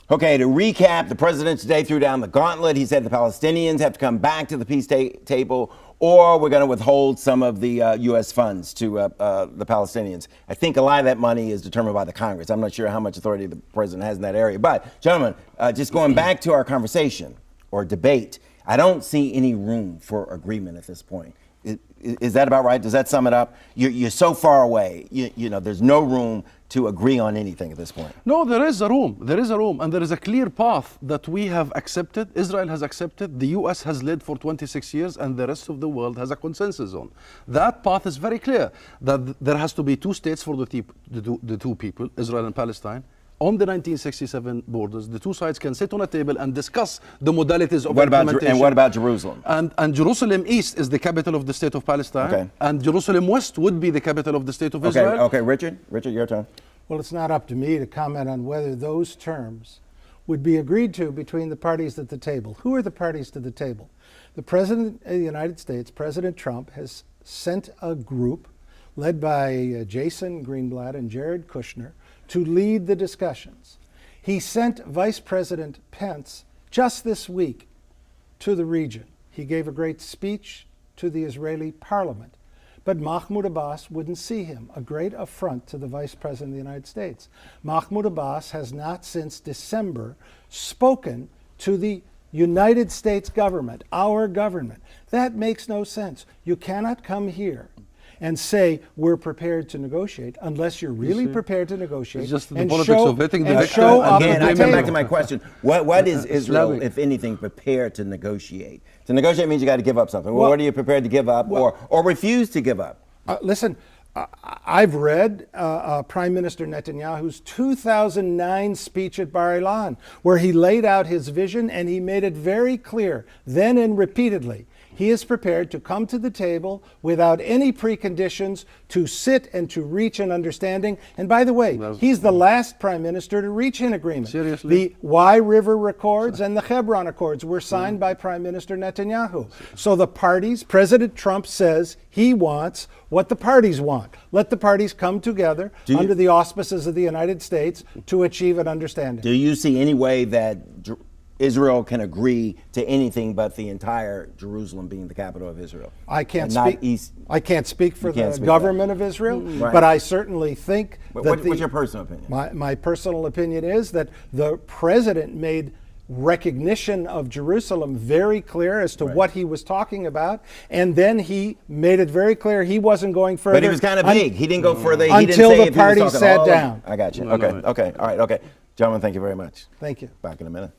Okay, to recap, the president today threw down the gauntlet. He said the Palestinians have to come back to the peace table, or we're going to withhold some of the U.S. funds to the Palestinians. I think a lot of that money is determined by the Congress. I'm not sure how much authority the president has in that area. But, gentlemen, just going back to our conversation or debate, I don't see any room for agreement at this point. Is that about right? Does that sum it up? You're so far away. You know, there's no room to agree on anything at this point. No, there is a room. There is a room, and there is a clear path that we have accepted. Israel has accepted. The U.S. has led for 26 years, and the rest of the world has a consensus on. That path is very clear. That there has to be two states for the two people, Israel and Palestine. On the 1967 borders, the two sides can sit on a table and discuss the modalities of implementation. And what about Jerusalem? And Jerusalem East is the capital of the state of Palestine. Okay. And Jerusalem West would be the capital of the state of Israel. Okay, Richard, your turn. Well, it's not up to me to comment on whether those terms would be agreed to between the parties at the table. Who are the parties to the table? The President of the United States, President Trump, has sent a group led by Jason Greenblatt and Jared Kushner to lead the discussions. He sent Vice President Pence just this week to the region. He gave a great speech to the Israeli parliament. But Mahmoud Abbas wouldn't see him, a great affront to the Vice President of the United States. Mahmoud Abbas has not since December spoken to the United States government, our government. That makes no sense. You cannot come here and say we're prepared to negotiate unless you're really prepared to negotiate. It's just the and politics show, of hitting the and victim. show up Again, at I the come back table. to my question. What is Israel, if anything, prepared to negotiate? To negotiate means you got to give up something. Well, what are you prepared to give up or refuse to give up? Listen, I've read Prime Minister Netanyahu's 2009 speech at Bar Ilan, where he laid out his vision and he made it very clear, then and repeatedly, he is prepared to come to the table without any preconditions to sit and to reach an understanding. And by the way, he's the last prime minister to reach an agreement. Seriously? The Y River Accords and the Hebron Accords were signed by Prime Minister Netanyahu. So the parties, President Trump says he wants what the parties want. Let the parties come together under the auspices of the United States to achieve an understanding. Do you see any way that Israel can agree to anything but the entire Jerusalem being the capital of Israel? I can't speak. I can't speak for the government of Israel, Right. but I certainly think What's your personal opinion? My personal opinion is that the president made recognition of Jerusalem very clear as to what he was talking about, and then he made it very clear he wasn't going further. But he was kind of vague. He didn't go further. He Until didn't say the if he was parties talking sat all down. I got you. Okay. All right. Okay. Gentlemen, thank you very much. Thank you. Back in a minute.